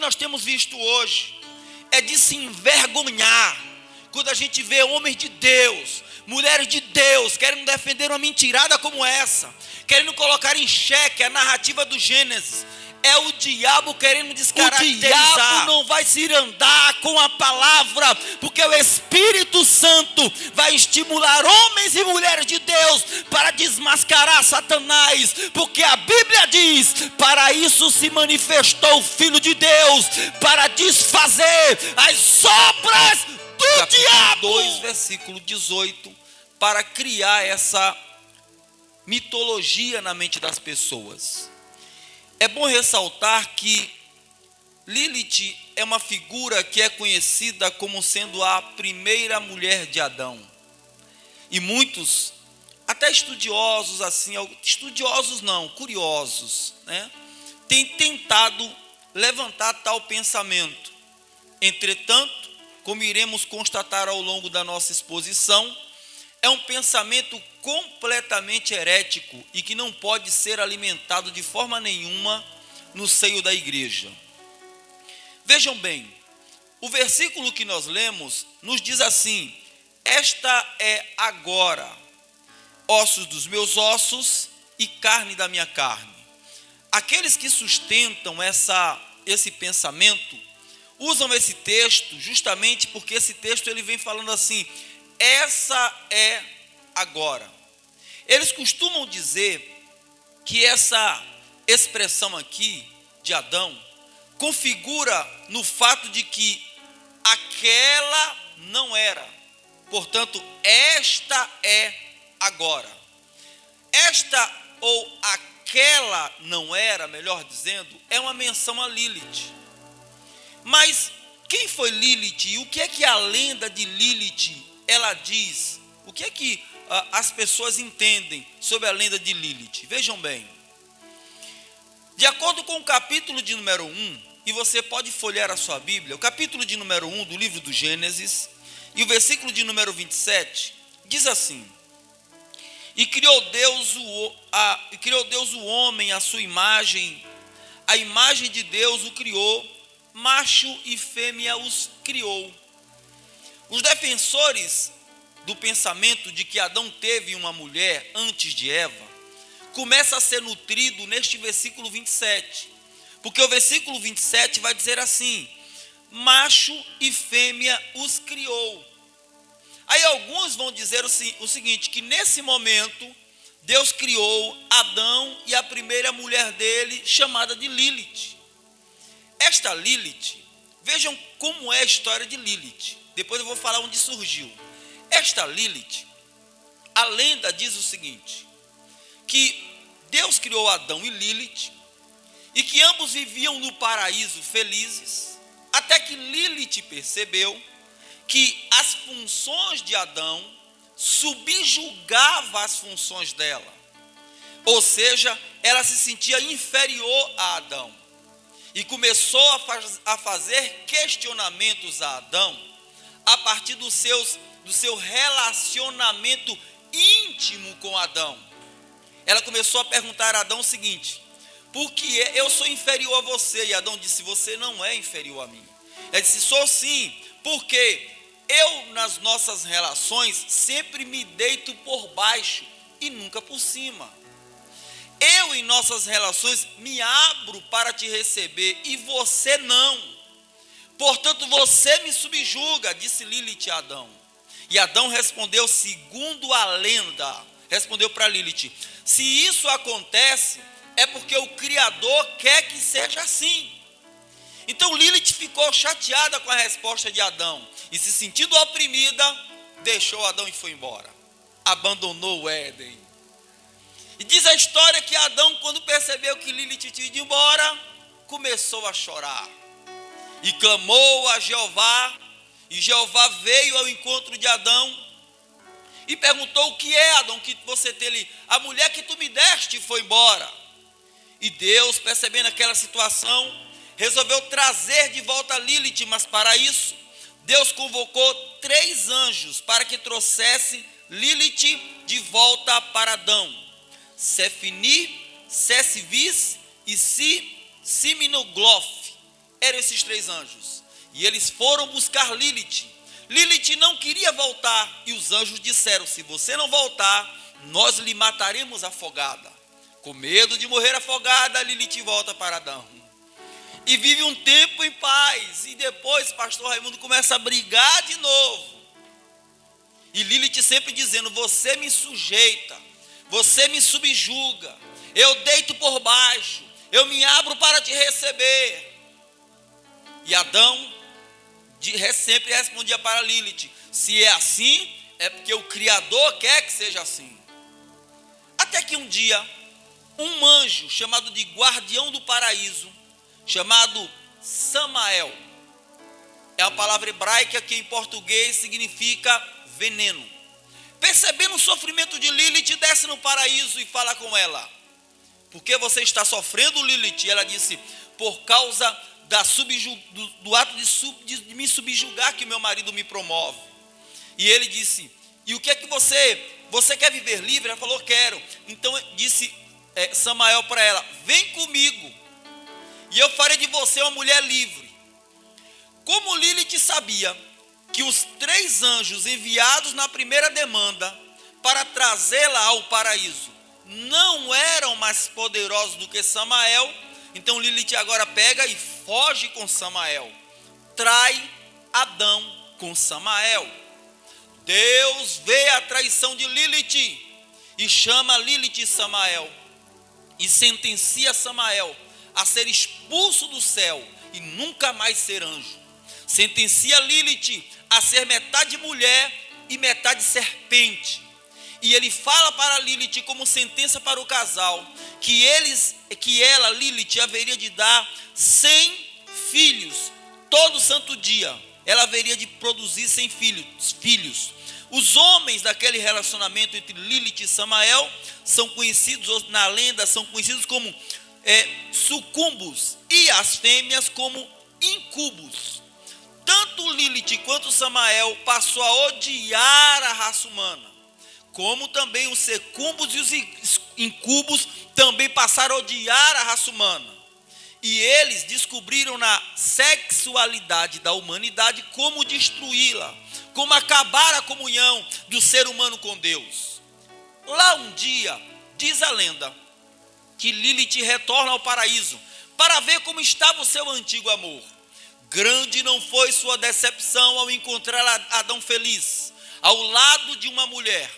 nós temos visto hoje é de se envergonhar quando a gente vê homens de Deus, mulheres de Deus, querendo defender uma mentirada como essa, querendo colocar em xeque a narrativa do Gênesis. É o diabo querendo descaracterizar. O diabo não vai se andar com a palavra, porque o Espírito Santo vai estimular homens e mulheres de Deus para desmascarar Satanás, porque a Bíblia diz: para isso se manifestou o Filho de Deus, para desfazer as obras do diabo. 2, versículo 18, para criar essa mitologia na mente das pessoas. É bom ressaltar que Lilith é uma figura que é conhecida como sendo a primeira mulher de Adão. E muitos, até estudiosos assim, estudiosos não, curiosos, né, têm tentado levantar tal pensamento. Entretanto, como iremos constatar ao longo da nossa exposição, é um pensamento completamente herético e que não pode ser alimentado de forma nenhuma no seio da igreja. Vejam bem, o versículo que nós lemos nos diz assim: esta é agora ossos dos meus ossos e carne da minha carne. Aqueles que sustentam esse pensamento usam esse texto justamente porque esse texto ele vem falando assim: essa é agora. Eles costumam dizer que essa expressão aqui de Adão configura no fato de que aquela não era. Portanto, esta é agora. Esta ou aquela não era, melhor dizendo, é uma menção a Lilith. Mas quem foi Lilith e o que é que a lenda de Lilith ela diz? O que é que as pessoas entendem sobre a lenda de Lilith? Vejam bem. De acordo com o capítulo de número 1, e você pode folhear a sua Bíblia, o capítulo de número 1 do livro do Gênesis, e o versículo de número 27, diz assim: E criou Deus o homem à sua imagem, a imagem de Deus o criou, macho e fêmea os criou. Os defensores do pensamento de que Adão teve uma mulher antes de Eva, começa a ser nutrido neste versículo 27, porque o versículo 27 vai dizer assim: macho e fêmea os criou. Aí alguns vão dizer o seguinte, que nesse momento Deus criou Adão e a primeira mulher dele, chamada de Lilith. Esta Lilith, vejam como é a história de Lilith, depois eu vou falar onde surgiu. Esta Lilith, a lenda diz o seguinte, que Deus criou Adão e Lilith, e que ambos viviam no paraíso felizes, até que Lilith percebeu que as funções de Adão subjugava as funções dela. Ou seja, ela se sentia inferior a Adão. E começou a fazer questionamentos a Adão a partir do seu relacionamento íntimo com Adão. Ela começou a perguntar a Adão o seguinte: por que eu sou inferior a você? E Adão disse: você não é inferior a mim. Ela disse: sou sim, porque eu nas nossas relações sempre me deito por baixo e nunca por cima. Eu em nossas relações me abro para te receber e você não. Portanto, você me subjuga, disse Lilith a Adão. E Adão respondeu segundo a lenda, respondeu para Lilith: se isso acontece, é porque o Criador quer que seja assim. Então Lilith ficou chateada com a resposta de Adão e, se sentindo oprimida, deixou Adão e foi embora. Abandonou o Éden. E diz a história que Adão, quando percebeu que Lilith tinha ido embora, começou a chorar. E clamou a Jeová, e Jeová veio ao encontro de Adão e perguntou: o que é, Adão, que você tem ali? A mulher que tu me deste foi embora. E Deus, percebendo aquela situação, resolveu trazer de volta Lilith, mas para isso, Deus convocou 3 anjos para que trouxesse Lilith de volta para Adão: Sefini, Sesvis e Siminoglof. eram esses 3 anjos. E eles foram buscar Lilith. Lilith não queria voltar. E os anjos disseram: se você não voltar, nós lhe mataremos afogada. Com medo de morrer afogada, Lilith volta para Adão. E vive um tempo em paz. E depois pastor Raimundo começa a brigar de novo. E Lilith sempre dizendo: você me sujeita, você me subjuga, eu deito por baixo, eu me abro para te receber. E Adão sempre respondia para Lilith: se é assim, é porque o Criador quer que seja assim. Até que um dia, um anjo chamado de guardião do paraíso, chamado Samael, é a palavra hebraica que em português significa veneno, percebendo o sofrimento de Lilith, desce no paraíso e fala com ela: por que você está sofrendo, Lilith? E ela disse: por causa do ato de me subjugar que meu marido me promove. E ele disse: e o que é que você quer viver livre? Ela falou: quero. Então disse Samael para ela: vem comigo, e eu farei de você uma mulher livre. Como Lilith sabia que os 3 anjos enviados na primeira demanda para trazê-la ao paraíso não eram mais poderosos do que Samael, então Lilith agora pega e foge com Samael, trai Adão com Samael. Deus vê a traição de Lilith e chama Lilith e Samael e sentencia Samael a ser expulso do céu e nunca mais ser anjo. Sentencia Lilith a ser metade mulher e metade serpente. E ele fala para Lilith, como sentença para o casal, que ela, Lilith, haveria de dar 100 filhos todo santo dia. Ela haveria de produzir 100 filhos. Os homens daquele relacionamento entre Lilith e Samael são conhecidos, na lenda, são conhecidos como sucumbos, e as fêmeas como incubos. Tanto Lilith quanto Samael passou a odiar a raça humana, como também os sucumbos e os incubos também passaram a odiar a raça humana. E eles descobriram na sexualidade da humanidade como destruí-la, como acabar a comunhão do ser humano com Deus. Lá um dia, diz a lenda, que Lilith retorna ao paraíso para ver como estava o seu antigo amor. Grande não foi sua decepção ao encontrar Adão feliz, ao lado de uma mulher,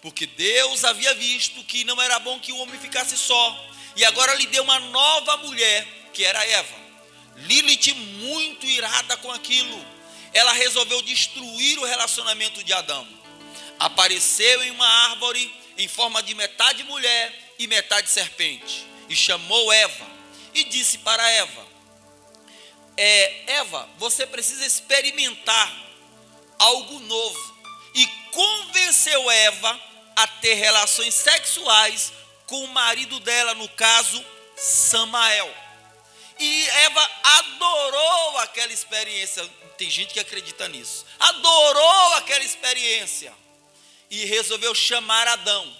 porque Deus havia visto que não era bom que o homem ficasse só, e agora lhe deu uma nova mulher, que era Eva. Lilith, muito irada com aquilo, ela resolveu destruir o relacionamento de Adão. Apareceu em uma árvore em forma de metade mulher e metade serpente, e chamou Eva e disse para Eva: Eva, você precisa experimentar algo novo. E convenceu Eva a ter relações sexuais com o marido dela, no caso, Samael. E Eva adorou aquela experiência. Tem gente que acredita nisso. Adorou aquela experiência e resolveu chamar Adão.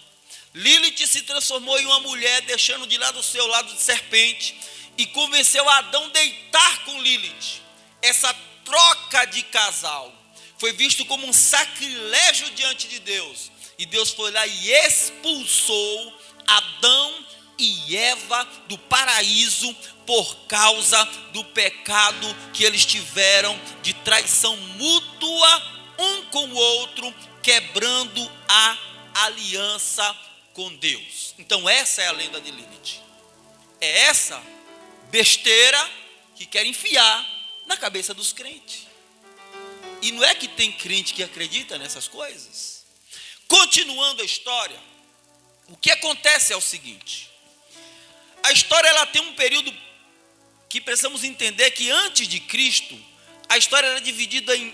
Lilith se transformou em uma mulher, deixando de lado o seu lado de serpente, e convenceu Adão a deitar com Lilith. Essa troca de casal foi visto como um sacrilégio diante de Deus. E Deus foi lá e expulsou Adão e Eva do paraíso por causa do pecado que eles tiveram de traição mútua um com o outro, quebrando a aliança com Deus. Então essa é a lenda de Lilith. É essa besteira que quer enfiar na cabeça dos crentes. E não é que tem crente que acredita nessas coisas. Continuando a história, o que acontece é o seguinte: a história ela tem um período que precisamos entender, que antes de Cristo, a história era dividida em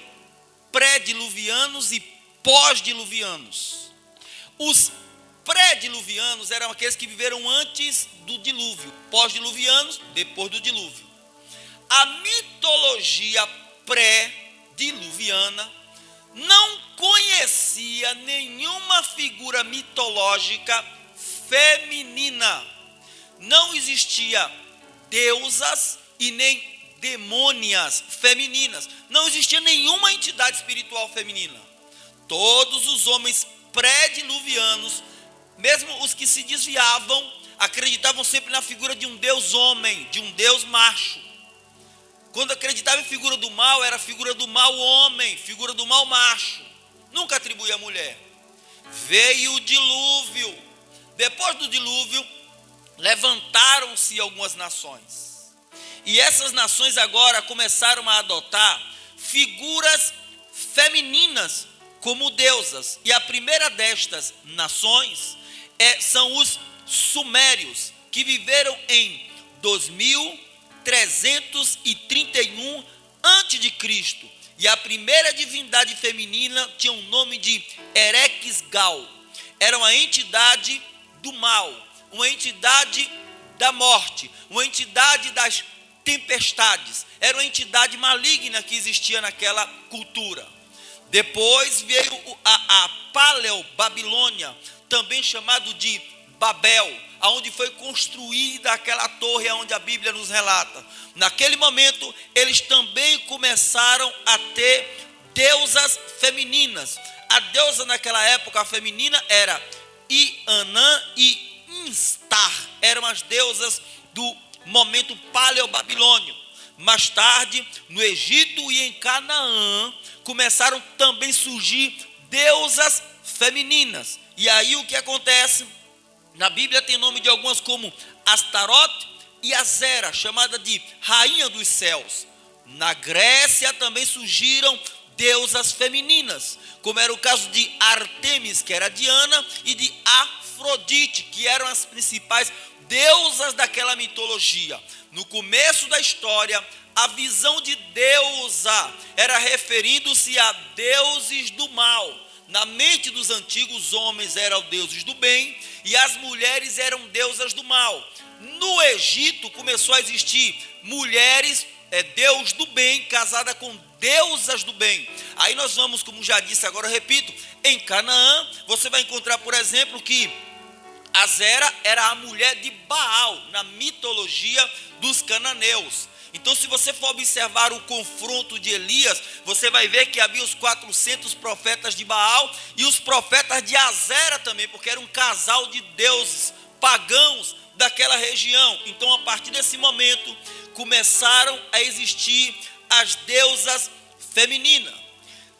pré-diluvianos e pós-diluvianos. Os pré-diluvianos eram aqueles que viveram antes do dilúvio, pós-diluvianos, depois do dilúvio. A mitologia pré-diluviana não conhecia nenhuma figura mitológica feminina. Não existia deusas e nem demônias femininas. Não existia nenhuma entidade espiritual feminina. Todos os homens pré-diluvianos, mesmo os que se desviavam, acreditavam sempre na figura de um Deus homem, de um Deus macho. Quando acreditava em figura do mal, era figura do mal homem, figura do mal macho. Nunca atribuía a mulher. Veio o dilúvio. Depois do dilúvio, levantaram-se algumas nações. E essas nações agora começaram a adotar figuras femininas como deusas. E a primeira destas nações são os sumérios, que viveram em 2331 a.C. E a primeira divindade feminina tinha o nome de Erexgal. Era uma entidade do mal, uma entidade da morte, uma entidade das tempestades. Era uma entidade maligna que existia naquela cultura. Depois veio a Paleo-Babilônia, também chamado de Babel, aonde foi construída aquela torre onde a Bíblia nos relata. Naquele momento, eles também começaram a ter deusas femininas. A deusa naquela época feminina era Ianã e Instar. Eram as deusas do momento paleo-babilônio. Mais tarde, no Egito e em Canaã, começaram também a surgir deusas femininas. E aí o que acontece? Na Bíblia tem nome de algumas como Astarote e Azera, chamada de rainha dos céus. Na Grécia também surgiram deusas femininas, como era o caso de Artemis, que era Diana, e de Afrodite, que eram as principais deusas daquela mitologia. No começo da história, a visão de deusa era referindo-se a deuses do mal. Na mente dos antigos, os homens eram deuses do bem e as mulheres eram deusas do mal. No Egito começou a existir mulheres, deus do bem, casada com deusas do bem. Aí nós vamos, como já disse, agora eu repito, em Canaã, você vai encontrar, por exemplo, que Azera era a mulher de Baal, na mitologia dos cananeus. Então, se você for observar o confronto de Elias, você vai ver que havia os 400 profetas de Baal e os profetas de Azera também, porque era um casal de deuses pagãos daquela região. Então, a partir desse momento, começaram a existir as deusas femininas.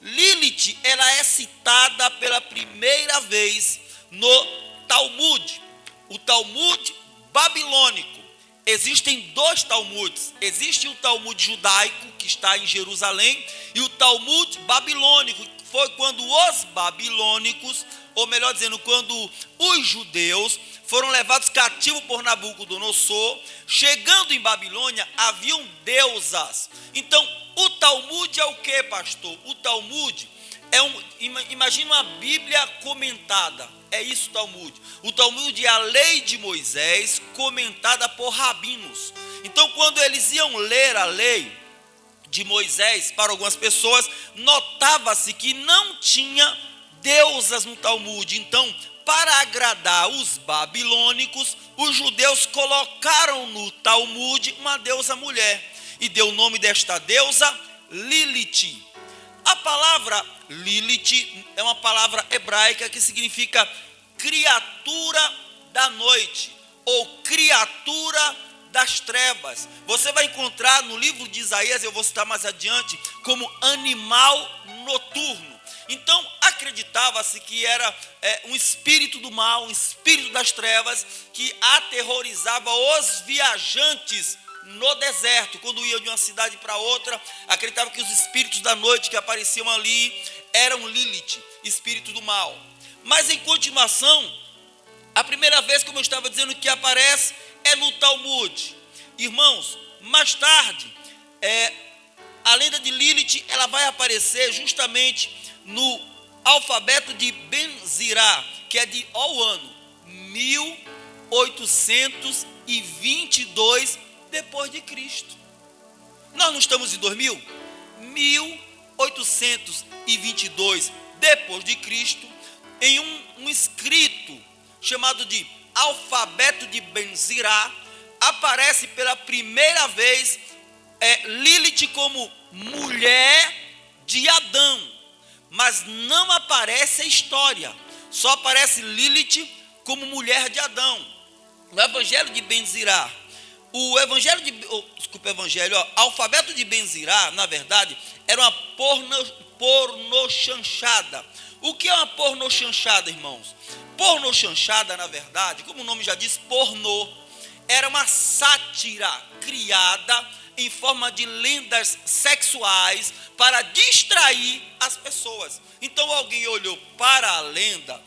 Lilith, ela é citada pela primeira vez no Talmud, o Talmud babilônico. Existem dois Talmudes. Existe o Talmud judaico, que está em Jerusalém, e o Talmud babilônico, que foi quando os babilônicos, ou melhor dizendo, quando os judeus foram levados cativos por Nabucodonosor. Chegando em Babilônia, haviam deusas. Então, o Talmud é o que, pastor? O Talmud imagina uma Bíblia comentada. É isso o Talmud. O Talmud é a lei de Moisés comentada por rabinos. Então, quando eles iam ler a lei de Moisés para algumas pessoas, notava-se que não tinha deusas no Talmud. Então, para agradar os babilônicos, os judeus colocaram no Talmud uma deusa mulher e deu o nome desta deusa Lilith. A palavra Lilith é uma palavra hebraica que significa criatura da noite ou criatura das trevas. Você vai encontrar no livro de Isaías, eu vou citar mais adiante, como animal noturno. Então acreditava-se que era um espírito do mal, um espírito das trevas que aterrorizava os viajantes no deserto. Quando iam de uma cidade para outra, acreditava que os espíritos da noite que apareciam ali eram Lilith, espírito do mal. Mas em continuação, a primeira vez, como eu estava dizendo, que aparece é no Talmud. Irmãos, mais tarde, a lenda de Lilith, ela vai aparecer justamente no alfabeto de Ben-Zirá, que é de o ano 1822 depois de Cristo. Nós não estamos em 2000? 1822 depois de Cristo, em um escrito chamado de alfabeto de Ben-Zirá, aparece pela primeira vez Lilith como mulher de Adão, mas não aparece a história, só aparece Lilith como mulher de Adão. No Evangelho de Ben-Zirá, o alfabeto de Ben-Zirá, na verdade, era uma pornochanchada. O que é uma pornochanchada, irmãos? Pornochanchada, na verdade, como o nome já diz, pornô, era uma sátira criada em forma de lendas sexuais para distrair as pessoas. Então alguém olhou para a lenda,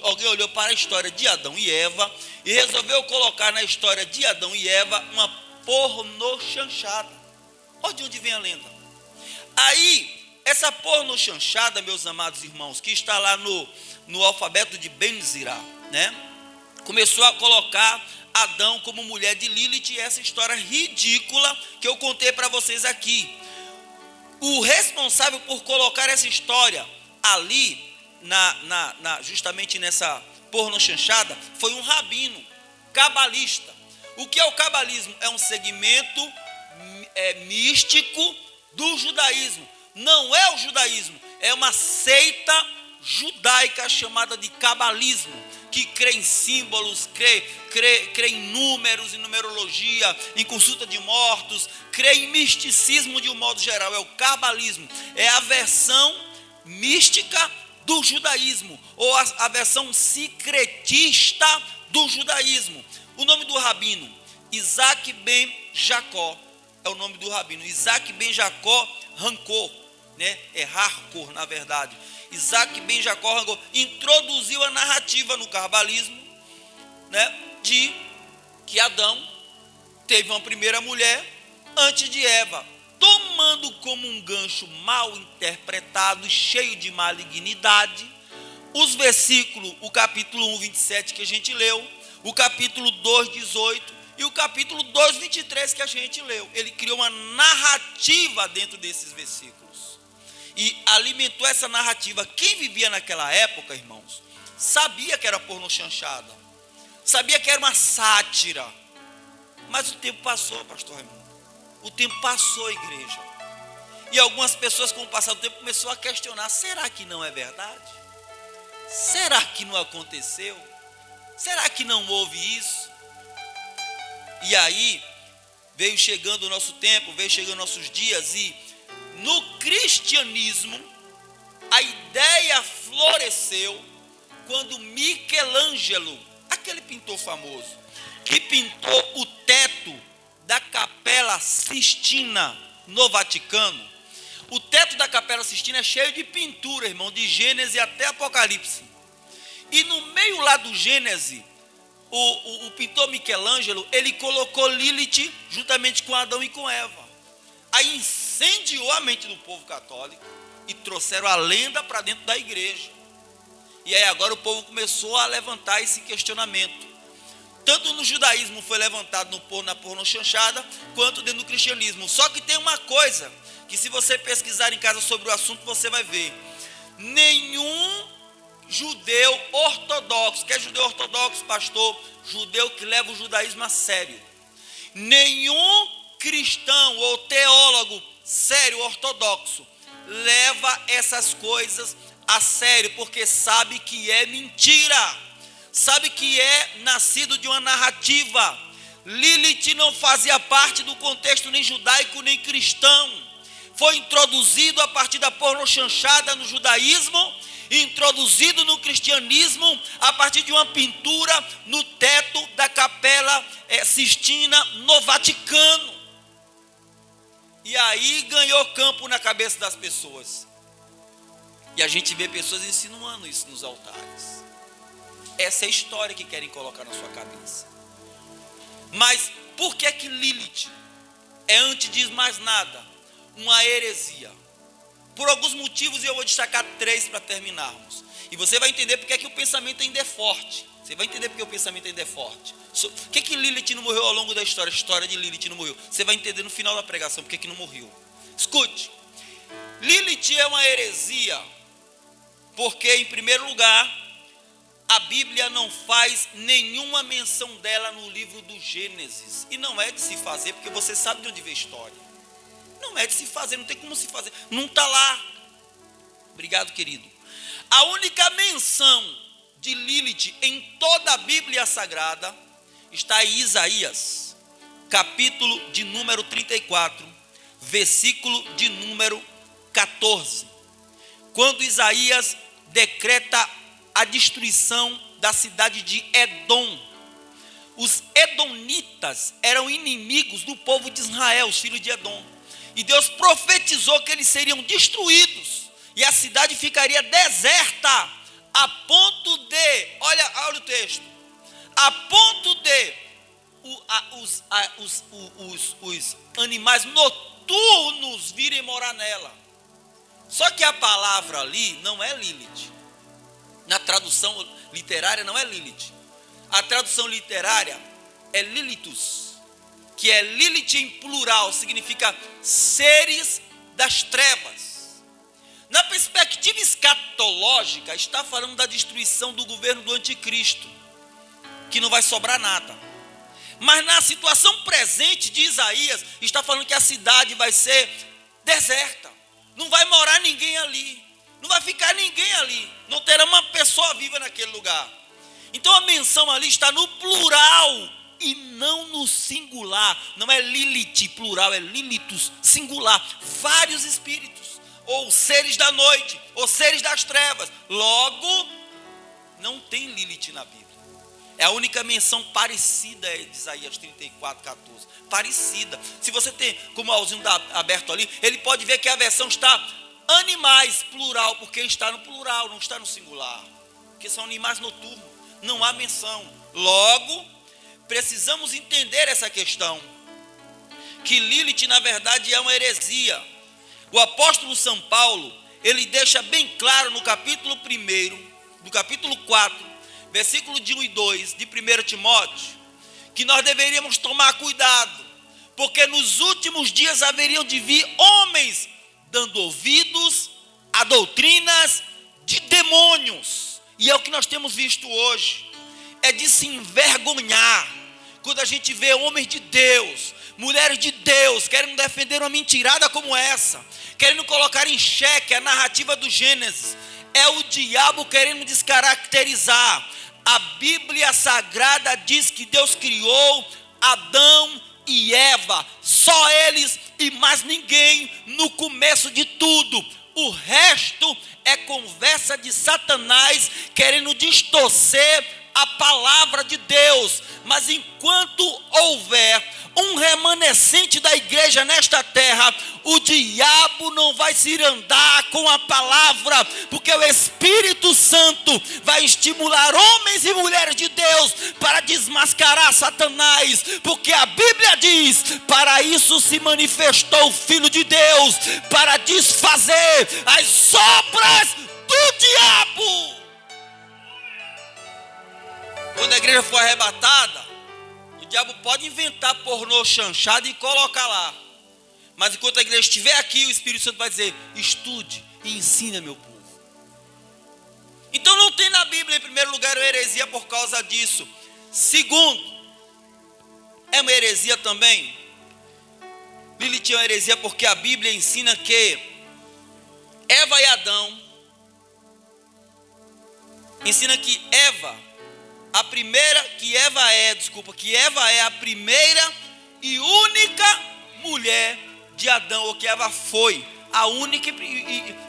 alguém olhou para a história de Adão e Eva e resolveu colocar na história de Adão e Eva uma pornochanchada. Olha de onde vem a lenda. Aí, essa pornochanchada, meus amados irmãos, que está lá no alfabeto de Ben-Zirá, né? Começou a colocar Adão como mulher de Lilith, e essa história ridícula que eu contei para vocês aqui. O responsável por colocar essa história ali, justamente nessa pornochanchada, foi um rabino cabalista. O que é o cabalismo? É um segmento místico do judaísmo. Não é o judaísmo, é uma seita judaica chamada de cabalismo, que crê em símbolos, crê em números, em numerologia, em consulta de mortos, crê em misticismo de um modo geral. É o cabalismo, é a versão mística do judaísmo, ou a versão secretista do judaísmo. O nome do rabino, Isaac ben Jacó, é o nome do rabino, Isaac ben Jacó Rancor, né? É Harcor, na verdade. Isaac ben Jacó Rancor introduziu a narrativa no cabalismo, né, de que Adão teve uma primeira mulher antes de Eva, tomando como um gancho mal interpretado e cheio de malignidade os versículos, o capítulo 1, 27 que a gente leu, o capítulo 2, 18 e o capítulo 2, 23 que a gente leu. Ele criou uma narrativa dentro desses versículos e alimentou essa narrativa. Quem vivia naquela época, irmãos, sabia que era pornochanchada, sabia que era uma sátira, mas o tempo passou, pastor Raimundo. O tempo passou, igreja. E algumas pessoas, com o passar do tempo, começou a questionar: será que não é verdade? Será que não aconteceu? Será que não houve isso? E aí veio chegando o nosso tempo, veio chegando nossos dias, e no cristianismo a ideia floresceu quando Michelangelo, aquele pintor famoso, que pintou o teto da Capela Sistina no Vaticano. O teto da Capela Sistina é cheio de pintura, irmão, de Gênesis até Apocalipse. E no meio lá do Gênesis, o pintor Michelangelo, ele colocou Lilith juntamente com Adão e com Eva. Aí incendiou a mente do povo católico e trouxeram a lenda para dentro da igreja. E aí agora o povo começou a levantar esse questionamento. Tanto no judaísmo foi levantado na pornochanchada, quanto dentro do cristianismo. Só que tem uma coisa, que se você pesquisar em casa sobre o assunto, você vai ver. Nenhum judeu ortodoxo, que é judeu ortodoxo, pastor, judeu que leva o judaísmo a sério. Nenhum cristão ou teólogo sério, ortodoxo, leva essas coisas a sério, porque sabe que é mentira, sabe que é nascido de uma narrativa. Lilith não fazia parte do contexto nem judaico nem cristão, foi introduzido a partir da pornochanchada no judaísmo, introduzido no cristianismo a partir de uma pintura no teto da Capela Sistina no Vaticano. E aí ganhou campo na cabeça das pessoas. E a gente vê pessoas insinuando isso nos altares. Essa é a história que querem colocar na sua cabeça. Mas por que que Lilith é, antes de mais nada, uma heresia? Por alguns motivos, e eu vou destacar 3 para terminarmos. E você vai entender porque é que o pensamento ainda é forte. Você vai entender porque o pensamento ainda é forte. Por que Lilith não morreu ao longo da história? A história de Lilith não morreu. Você vai entender no final da pregação porque que não morreu. Escute. Lilith é uma heresia porque, em primeiro lugar, a Bíblia não faz nenhuma menção dela no livro do Gênesis. E não é de se fazer, porque você sabe de onde veio a história. Não é de se fazer, não tem como se fazer. Não está lá. Obrigado, querido. A única menção de Lilith em toda a Bíblia Sagrada está em Isaías, capítulo de número 34, versículo de número 14. Quando Isaías decreta a destruição da cidade de Edom. Os edonitas eram inimigos do povo de Israel, os filhos de Edom. E Deus profetizou que eles seriam destruídos e a cidade ficaria deserta, a ponto de, olha o texto, a ponto de os animais noturnos virem morar nela. Só que a palavra ali não é Lilith. Na tradução literária não é Lilith. A tradução literária é Lilithus, que é Lilith em plural, significa seres das trevas. Na perspectiva escatológica, está falando da destruição do governo do anticristo, que não vai sobrar nada. Mas na situação presente de Isaías, está falando que a cidade vai ser deserta. Não vai morar ninguém ali. Não vai ficar ninguém ali. Não terá uma pessoa viva naquele lugar. Então a menção ali está no plural e não no singular. Não é Lilith plural, é Lilithus singular. Vários espíritos, ou seres da noite, ou seres das trevas. Logo, não tem Lilith na Bíblia. É a única menção parecida de Isaías 34, 14. Parecida. Se você tem, como o Alzinho está aberto ali, ele pode ver que a versão está animais, plural, porque está no plural, não está no singular. Porque são animais noturnos, não há menção. Logo, precisamos entender essa questão. Que Lilith, na verdade, é uma heresia. O apóstolo São Paulo, ele deixa bem claro no capítulo 1, do capítulo 4, versículo de 1 e 2 de 1 Timóteo, que nós deveríamos tomar cuidado, porque nos últimos dias haveriam de vir homens dando ouvidos a doutrinas de demônios, e é o que nós temos visto hoje. É de se envergonhar quando a gente vê homens de Deus, mulheres de Deus, querendo defender uma mentirada como essa, querendo colocar em xeque a narrativa do Gênesis. É o diabo querendo descaracterizar. A Bíblia Sagrada diz que Deus criou Adão e Eva, só eles e mais ninguém no começo de tudo. O resto é conversa de Satanás querendo distorcer a palavra de Deus. Mas enquanto houver um remanescente da igreja nesta terra, o diabo não vai se irandar com a palavra, porque o Espírito Santo vai estimular homens e mulheres de Deus para desmascarar Satanás, porque a Bíblia diz: para isso se manifestou o Filho de Deus, para desfazer as obras do diabo. Quando a igreja for arrebatada, o diabo pode inventar pornô chanchado e colocar lá. Mas enquanto a igreja estiver aqui, o Espírito Santo vai dizer: estude e ensine, meu povo. Então não tem na Bíblia, em primeiro lugar, uma heresia por causa disso. Segundo, é uma heresia também. Lilith é uma heresia porque a Bíblia ensina que Eva e Adão, ensina que Eva é a primeira e única mulher de Adão, ou que Eva foi a única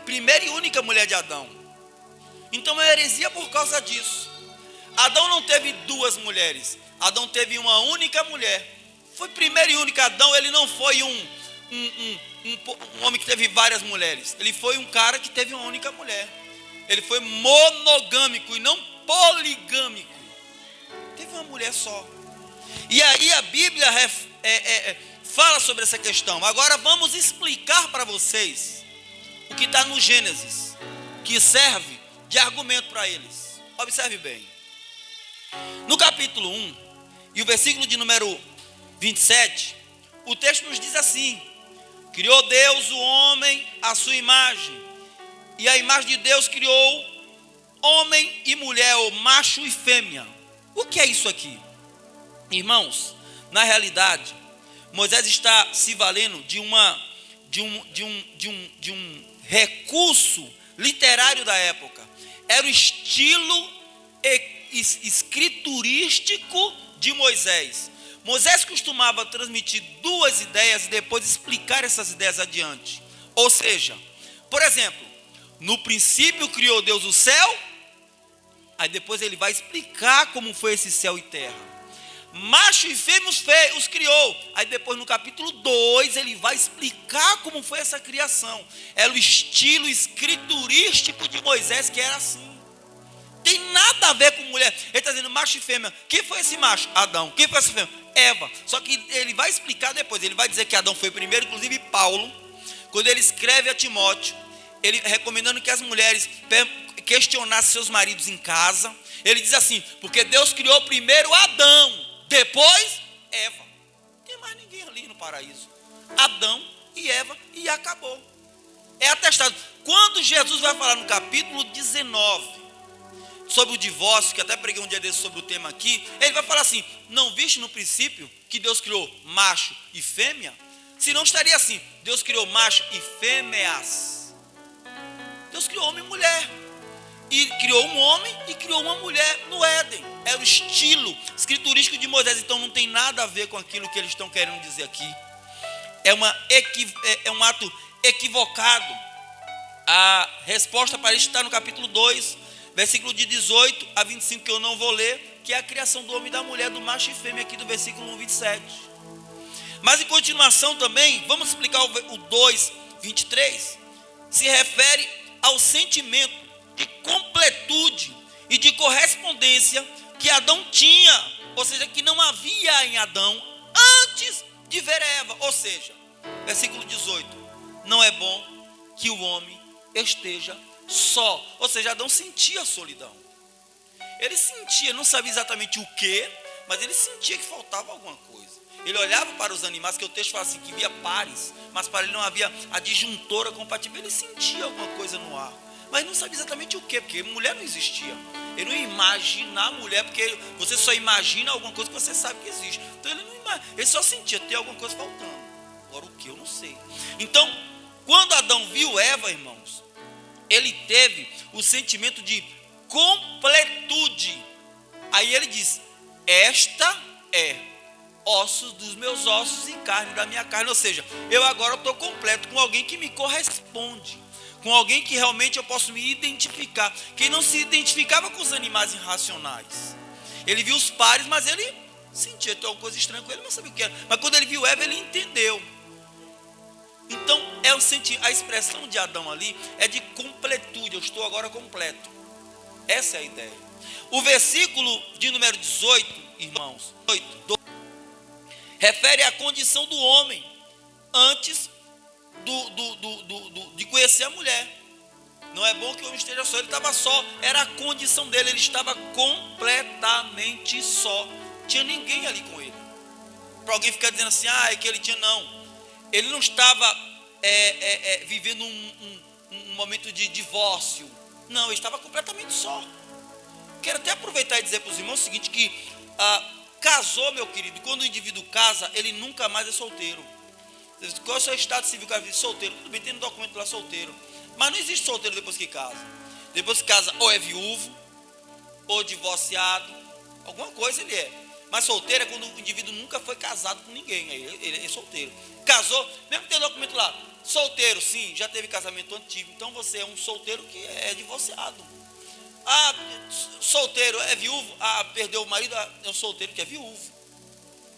primeira e única mulher de Adão. Então é heresia por causa disso. Adão não teve duas mulheres, Adão teve uma única mulher. Foi primeiro e único. Adão, ele não foi um homem que teve várias mulheres. Ele foi um cara que teve uma única mulher. Ele foi monogâmico e não poligâmico. Teve uma mulher só. E aí a Bíblia fala sobre essa questão. Agora vamos explicar para vocês o que está no Gênesis, que serve de argumento para eles. Observe bem. No capítulo 1 e o versículo de número 27, o texto nos diz assim: criou Deus o homem à sua imagem, e a imagem de Deus criou homem e mulher, ou macho e fêmea. O que é isso aqui? Irmãos, na realidade, Moisés está se valendo de um recurso literário da época. Era o estilo escriturístico de Moisés. Moisés costumava transmitir duas ideias e depois explicar essas ideias adiante. Ou seja, por exemplo, no princípio criou Deus o céu, aí depois ele vai explicar como foi esse céu e terra. Macho e fêmea os criou. Aí depois no capítulo 2 ele vai explicar como foi essa criação. Era o estilo escriturístico de Moisés, que era assim. Tem nada a ver com mulher. Ele está dizendo macho e fêmea. Quem foi esse macho? Adão. Quem foi essa fêmea? Eva. Só que ele vai explicar depois. Ele vai dizer que Adão foi primeiro. Inclusive Paulo, quando ele escreve a Timóteo, ele recomendando que as mulheres questionassem seus maridos em casa, ele diz assim: porque Deus criou primeiro Adão, depois Eva. Não tem mais ninguém ali no paraíso. Adão e Eva, e acabou. É atestado. Quando Jesus vai falar no capítulo 19 sobre o divórcio, que até preguei um dia desse sobre o tema aqui, ele vai falar assim: não viste no princípio que Deus criou macho e fêmea? Se não estaria assim: Deus criou macho e fêmeas. Deus criou homem e mulher, e criou um homem e criou uma mulher no Éden. Era o estilo escriturístico de Moisés. Então não tem nada a ver com aquilo que eles estão querendo dizer aqui. É um ato equivocado. A resposta para isso está no capítulo 2, versículo de 18 a 25, que eu não vou ler, que é a criação do homem e da mulher, do macho e fêmea, aqui do versículo 1, 27. Mas em continuação também, vamos explicar o 2, 23, se refere ao sentimento de completude e de correspondência que Adão tinha, ou seja, que não havia em Adão antes de ver Eva. Ou seja, versículo 18, não é bom que o homem esteja só. Ou seja, Adão sentia a solidão. Ele sentia, não sabia exatamente o que, mas ele sentia que faltava alguma coisa. Ele olhava para os animais, que o texto fala assim, que via pares, mas para ele não havia a disjuntora compatível. Ele sentia alguma coisa no ar, mas não sabia exatamente o que, porque mulher não existia. Ele não ia imaginar mulher, porque você só imagina alguma coisa que você sabe que existe. Então ele não imagina, ele só sentia, tem alguma coisa faltando. Agora o que eu não sei. Então, quando Adão viu Eva, irmãos, ele teve o sentimento de completude. Aí ele diz: esta é ossos dos meus ossos e carne da minha carne. Ou seja, eu agora estou completo com alguém que me corresponde, com alguém que realmente eu posso me identificar. Quem não se identificava com os animais irracionais, ele viu os pares, mas ele sentia que alguma coisa estranha com ele, não sabia o que era. Mas quando ele viu Eva, ele entendeu. Então a expressão de Adão ali é de completude. Eu estou agora completo. Essa é a ideia. O versículo de número 18, irmãos, refere à condição do homem antes de conhecer a mulher. Não é bom que o homem esteja só. Ele estava só, era a condição dele. Ele estava completamente só. Não tinha ninguém ali com ele. Para alguém ficar dizendo assim: é que ele tinha. Não, ele não estava vivendo um momento de divórcio. Não, ele estava completamente só. Quero até aproveitar e dizer para os irmãos o seguinte, que casou, meu querido, quando o indivíduo casa, ele nunca mais é solteiro. Qual é o seu estado civil? O cara diz solteiro, tudo bem, tem um documento lá solteiro, mas não existe solteiro depois que casa. Depois que casa, ou é viúvo, ou divorciado, alguma coisa ele é. Mas solteiro é quando o indivíduo nunca foi casado com ninguém, aí ele é solteiro. Casou, mesmo que tenha documento lá, solteiro, sim, já teve casamento antigo, então você é um solteiro que é divorciado. Solteiro é viúvo, perdeu o marido, é um solteiro que é viúvo.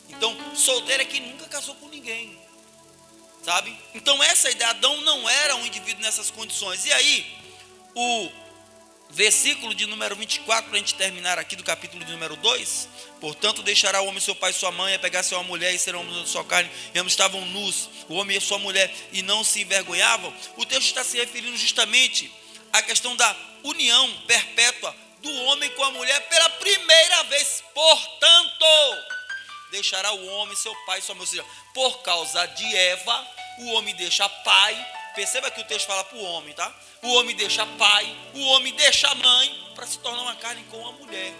Então, solteiro é quem nunca casou com ninguém, sabe? Então essa ideia, Adão não era um indivíduo nessas condições. E aí, o versículo de número 24, para a gente terminar aqui do capítulo de número 2, portanto deixará o homem seu pai e sua mãe, pegar sua mulher e serão da sua carne, e ambos estavam nus, o homem e sua mulher, e não se envergonhavam. O texto está se referindo justamente à questão da união perpétua do homem com a mulher pela primeira vez. Portanto, deixará o homem seu pai e sua mãe. Ou seja, por causa de Eva, o homem deixa pai. Perceba que o texto fala para o homem, tá? O homem deixa pai, o homem deixa mãe, para se tornar uma carne com a mulher.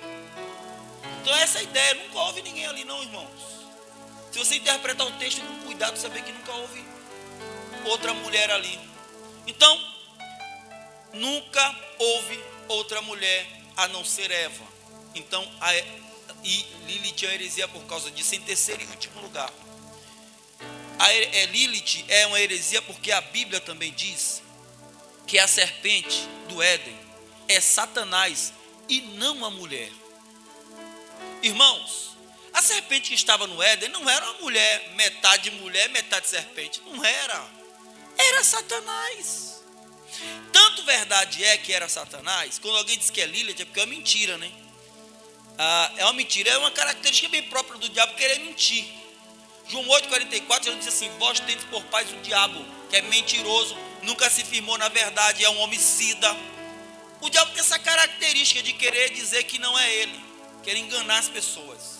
Então essa é a ideia. Nunca houve ninguém ali não, irmãos. Se você interpretar o texto com cuidado, você vê que nunca houve outra mulher ali. Então, nunca houve outra mulher a não ser Eva. Então, e Lilith é uma heresia por causa disso. Em terceiro e último lugar, Lilith é uma heresia porque a Bíblia também diz que a serpente do Éden é Satanás e não a mulher. Irmãos, a serpente que estava no Éden não era uma mulher, metade serpente. Não era. Era Satanás. Tanto verdade é que era Satanás, quando alguém diz que é Lilith, é porque é uma mentira, né? É uma mentira, é uma característica bem própria do diabo querer mentir. João 8,44, Jesus diz assim: vós tendes por pais o diabo, que é mentiroso, nunca se firmou na verdade, é um homicida. O diabo tem essa característica de querer dizer que não é ele, quer enganar as pessoas.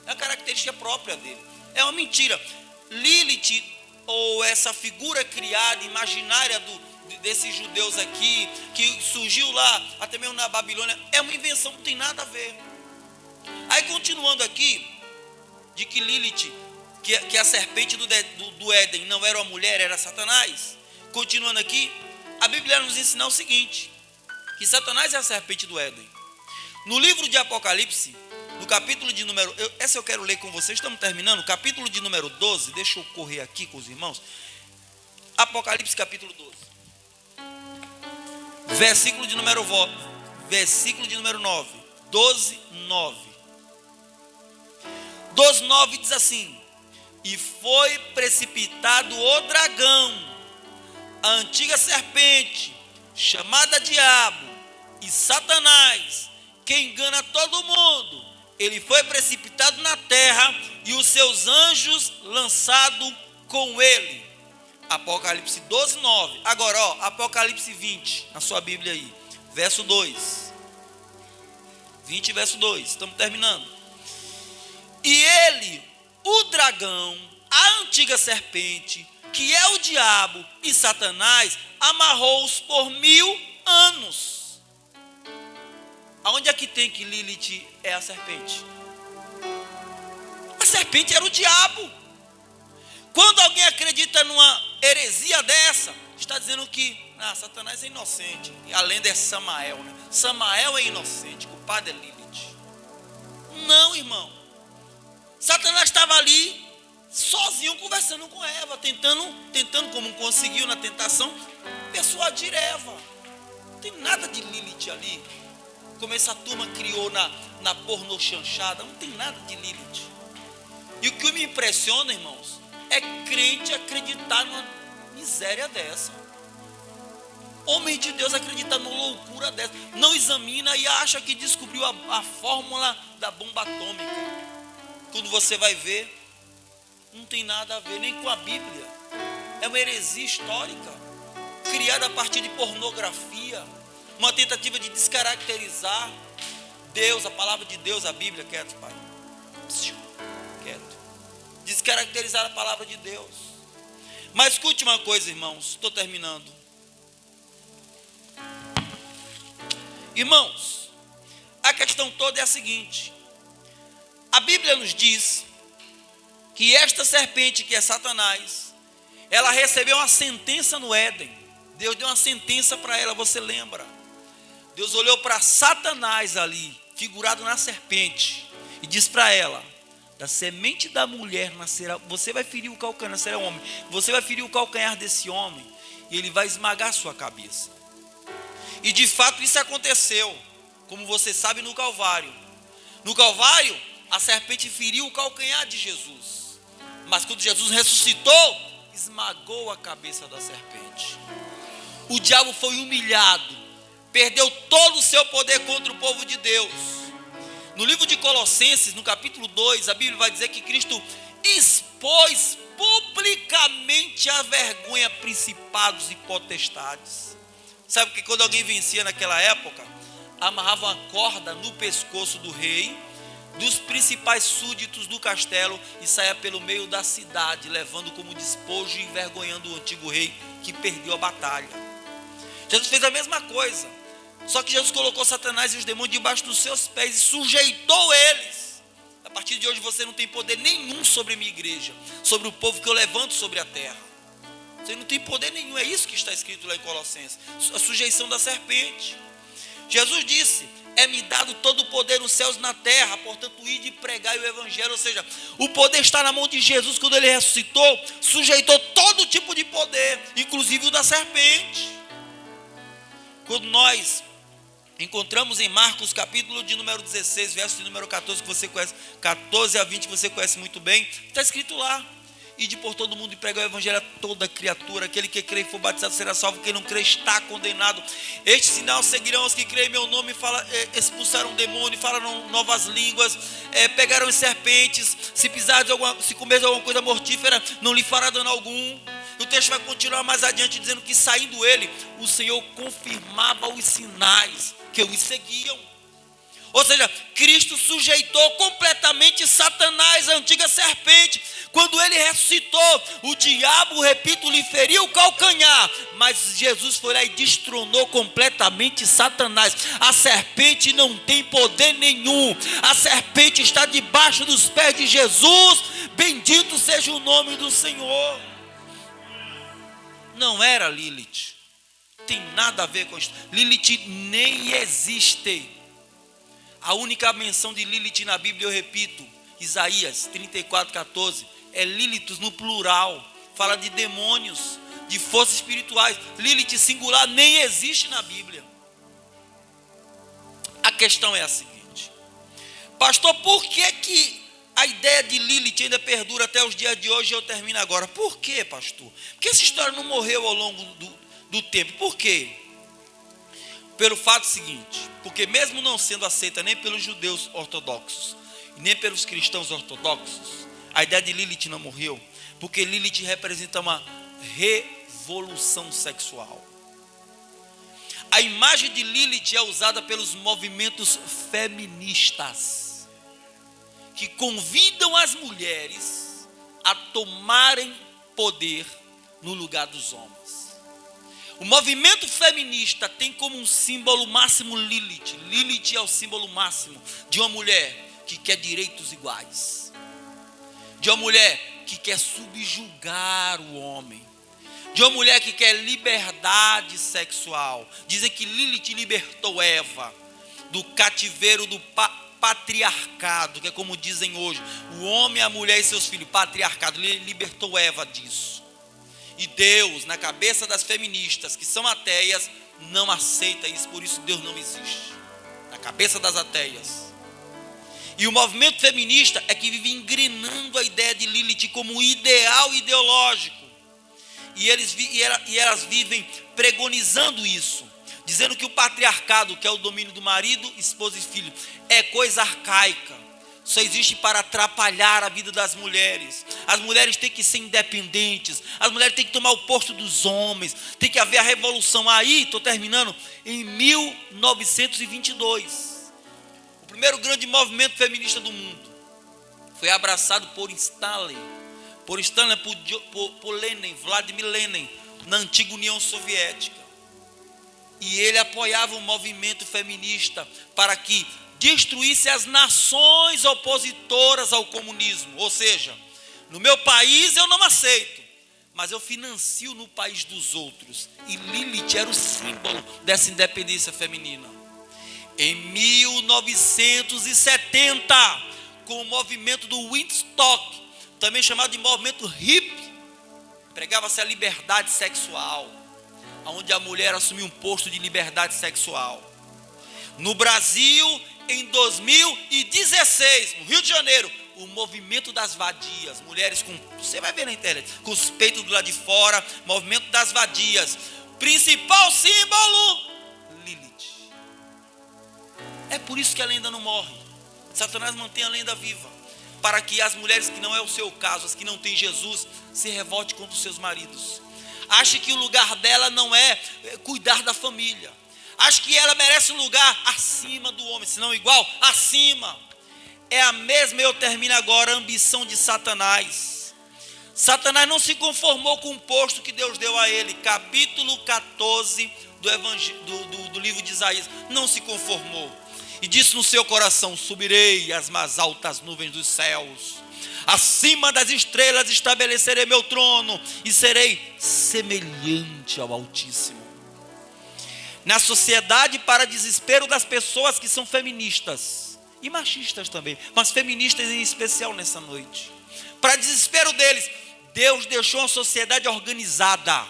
É a característica própria dele. É uma mentira. Lilith, ou essa figura criada, imaginária desses judeus aqui, que surgiu lá, até mesmo na Babilônia, é uma invenção, não tem nada a ver. Aí continuando aqui, de que Lilith, que a serpente do Éden não era uma mulher, era Satanás. Continuando aqui, a Bíblia nos ensina o seguinte, que Satanás é a serpente do Éden. No livro de Apocalipse, no capítulo de número, essa eu quero ler com vocês, estamos terminando, capítulo de número 12, deixa eu correr aqui com os irmãos. Apocalipse capítulo 12, versículo de número 9, 12, 9. 12, 9 diz assim: e foi precipitado o dragão, a antiga serpente, chamada Diabo e Satanás, que engana todo mundo. Ele foi precipitado na terra e os seus anjos lançados com ele. Apocalipse 12, 9. Agora, Apocalipse 20, na sua Bíblia aí, verso 2. 20, verso 2, estamos terminando. E ele, o dragão, a antiga serpente, que é o diabo e Satanás, amarrou-os por 1000 anos. Aonde é que tem que Lilith é a serpente? A serpente era o diabo. Quando alguém acredita numa heresia dessa, está dizendo que Satanás é inocente. E a lenda é Samael, né? Samael é inocente, o culpado é Lilith. Não, irmão. Satanás estava ali, sozinho, conversando com Eva, tentando como conseguiu na tentação, persuadir Eva. Não tem nada de Lilith ali. Como essa turma criou na porno chanchada, não tem nada de Lilith. E o que me impressiona, irmãos, é crente acreditar numa miséria dessa. Homem de Deus acreditar numa loucura dessa. Não examina e acha que descobriu a fórmula da bomba atômica. Quando você vai ver, não tem nada a ver nem com a Bíblia. É uma heresia histórica, criada a partir de pornografia. Uma tentativa de descaracterizar Deus, a palavra de Deus, a Bíblia. Quieto, pai. Quieto. Descaracterizar a palavra de Deus. Mas escute uma coisa, irmãos. Estou terminando. Irmãos, a questão toda é a seguinte. A Bíblia nos diz que esta serpente, que é Satanás, ela recebeu uma sentença no Éden. Deus deu uma sentença para ela, você lembra? Deus olhou para Satanás ali, figurado na serpente, e disse para ela: da semente da mulher nascerá, você vai ferir o calcanhar, nascerá um homem, você vai ferir o calcanhar desse homem, e ele vai esmagar a sua cabeça. E de fato isso aconteceu, como você sabe, no Calvário. No Calvário, a serpente feriu o calcanhar de Jesus, mas quando Jesus ressuscitou, esmagou a cabeça da serpente. O diabo foi humilhado, perdeu todo o seu poder contra o povo de Deus. No livro de Colossenses, no capítulo 2, a Bíblia vai dizer que Cristo expôs publicamente a vergonha principados e potestades. Sabe que quando alguém vencia naquela época, amarrava uma corda no pescoço do rei, dos principais súditos do castelo, e saia pelo meio da cidade, levando como despojo e envergonhando o antigo rei que perdeu a batalha. Jesus fez a mesma coisa, só que Jesus colocou Satanás e os demônios debaixo dos seus pés e sujeitou eles. A partir de hoje você não tem poder nenhum sobre a minha igreja, sobre o povo que eu levanto sobre a terra. Você não tem poder nenhum. É isso que está escrito lá em Colossenses. A sujeição da serpente. Jesus disse: é-me dado todo o poder nos céus e na terra, portanto, ide e pregai o evangelho. Ou seja, o poder está na mão de Jesus. Quando ele ressuscitou, sujeitou todo tipo de poder, inclusive o da serpente. Quando nós encontramos em Marcos capítulo de número 16, verso de número 14, que você conhece, 14 a 20, que você conhece muito bem, está escrito lá: ide por todo mundo e pregar o evangelho a toda criatura. Aquele que crê e for batizado será salvo, quem não crê está condenado. Este sinal seguirão os que creem em meu nome: expulsarão demônio, falarão novas línguas, pegarão serpentes, se comer alguma coisa mortífera, não lhe fará dano algum. O texto vai continuar mais adiante dizendo que, saindo ele, o Senhor confirmava os sinais que os seguiam. Ou seja, Cristo sujeitou completamente Satanás, a antiga serpente. Quando ele ressuscitou, o diabo, repito, lhe feriu o calcanhar, mas Jesus foi lá e destronou completamente Satanás. A serpente não tem poder nenhum. A serpente está debaixo dos pés de Jesus. Bendito seja o nome do Senhor. Não era Lilith. Tem nada a ver com isso. Lilith nem existe. A única menção de Lilith na Bíblia, eu repito, Isaías 34:14, é Lilith no plural. Fala de demônios, de forças espirituais. Lilith singular nem existe na Bíblia. A questão é a seguinte: pastor, por que a ideia de Lilith ainda perdura até os dias de hoje? Eu termino agora. Por quê, pastor? Porque essa história não morreu ao longo do tempo. Por quê? Pelo fato seguinte: porque mesmo não sendo aceita nem pelos judeus ortodoxos, nem pelos cristãos ortodoxos, a ideia de Lilith não morreu, porque Lilith representa uma revolução sexual. A imagem de Lilith é usada pelos movimentos feministas, que convidam as mulheres a tomarem poder no lugar dos homens. O movimento feminista tem como um símbolo máximo Lilith. Lilith é o símbolo máximo de uma mulher que quer direitos iguais, de uma mulher que quer subjugar o homem, de uma mulher que quer liberdade sexual. Dizem que Lilith libertou Eva do cativeiro do patriarcado, que é como dizem hoje, o homem, a mulher e seus filhos, patriarcado. Ele libertou Eva disso. E Deus, na cabeça das feministas, que são ateias, não aceita isso. Por isso Deus não existe, na cabeça das ateias. E o movimento feminista é que vive engrenando a ideia de Lilith como um ideal ideológico. E elas vivem pregonizando isso, dizendo que o patriarcado, que é o domínio do marido, esposa e filho, é coisa arcaica, só existe para atrapalhar a vida das mulheres. As mulheres têm que ser independentes, as mulheres têm que tomar o posto dos homens, tem que haver a revolução. Aí, estou terminando, em 1922, o primeiro grande movimento feminista do mundo foi abraçado por Stalin, por Lenin, Vladimir Lenin, na antiga União Soviética. E ele apoiava o movimento feminista para que destruísse as nações opositoras ao comunismo. Ou seja, no meu país eu não aceito, mas eu financio no país dos outros. E Lilith era o símbolo dessa independência feminina. Em 1970, com o movimento do Woodstock, também chamado de movimento hippie, pregava-se a liberdade sexual, onde a mulher assumia um posto de liberdade sexual. No Brasil, em 2016, no Rio de Janeiro, o movimento das vadias, mulheres com, você vai ver na internet, com os peitos do lado de fora, movimento das vadias, principal símbolo, Lilith. É por isso que a lenda não morre. Satanás mantém a lenda viva, para que as mulheres, que não é o seu caso, as que não têm Jesus, se revolte contra os seus maridos. Ache que o lugar dela não é cuidar da família. Acho que ela merece um lugar acima do homem, se não igual, acima. É a mesma, eu termino agora, a ambição de Satanás. Satanás não se conformou com o posto que Deus deu a ele. Capítulo 14 do livro de Isaías. Não se conformou. E disse no seu coração: subirei às mais altas nuvens dos céus, acima das estrelas estabelecerei meu trono e serei semelhante ao Altíssimo. Na sociedade, para desespero das pessoas que são feministas e machistas também, mas feministas em especial nessa noite, para desespero deles, Deus deixou uma sociedade organizada.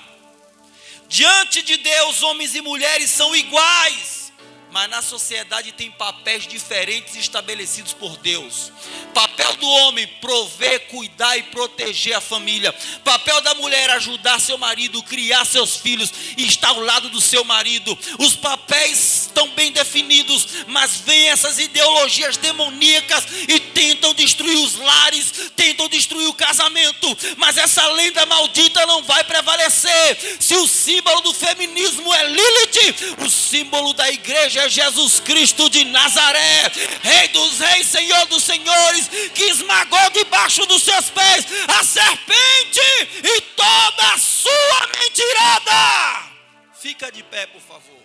Diante de Deus, homens e mulheres são iguais, mas na sociedade tem papéis diferentes estabelecidos por Deus. Papel do homem, prover, cuidar e proteger a família. Papel da mulher, ajudar seu marido, criar seus filhos e estar ao lado do seu marido. Os papéis estão bem definidos, mas vêm essas ideologias demoníacas e tentam destruir os lares, tentam destruir o casamento. Mas essa lenda maldita não vai prevalecer. Se o símbolo do feminismo é Lilith, o símbolo da igreja é Jesus Cristo de Nazaré, Rei dos reis, Senhor dos senhores, que esmagou debaixo dos seus pés a serpente e toda a sua mentirada. Fica de pé, por favor.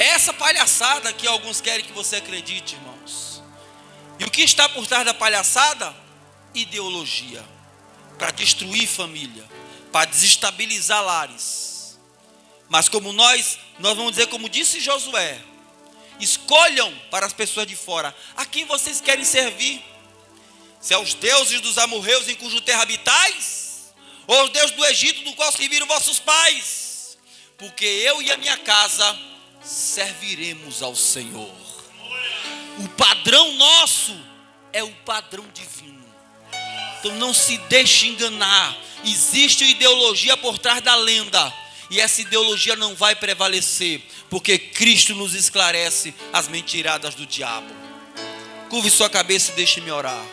Essa palhaçada que alguns querem que você acredite, irmãos. E o que está por trás da palhaçada? Ideologia, para destruir família, para desestabilizar lares. Mas como nós vamos dizer, como disse Josué, escolham para as pessoas de fora a quem vocês querem servir. Se é os deuses dos amorreus em cuja terra habitais, ou os deuses do Egito do qual serviram vossos pais, porque eu e a minha casa serviremos ao Senhor. O padrão nosso é o padrão divino. Então não se deixe enganar. Existe ideologia por trás da lenda, e essa ideologia não vai prevalecer, porque Cristo nos esclarece as mentiradas do diabo. Curve sua cabeça e deixe-me orar.